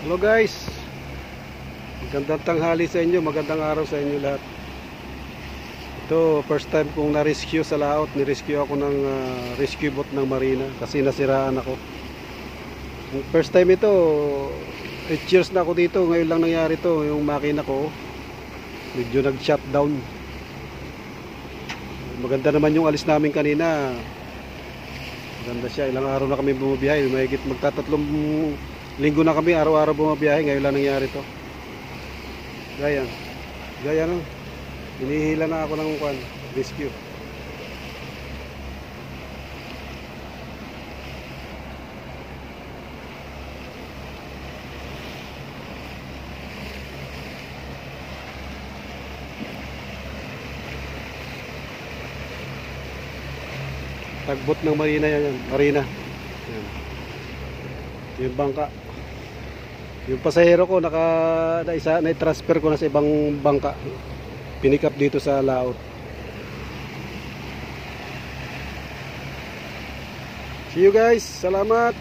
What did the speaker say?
Hello guys, magandang tanghali sa inyo, magandang araw sa inyo lahat. Ito, first time kong na-rescue sa laot. Ni-rescue ako ng rescue boat ng marina kasi nasiraan ako. First time ito, 8 years na ako dito. Ngayon lang nangyari to. Yung makina ko medyo nag-shutdown. Maganda naman yung alis namin kanina. Maganda siya, ilang araw na kami bumabiyahe. Mahigit magtatatlong linggo na kami araw-araw bumabiyahe. Ngayon lang nangyari to. Gaya no. Hinihila na ako ng rescue. Tagbot ng marina yan. Marina. Yan. Yung bangka. Yung pasahero ko na-transfer ko na sa ibang bangka. Pinick up dito sa laot. See you guys. Salamat.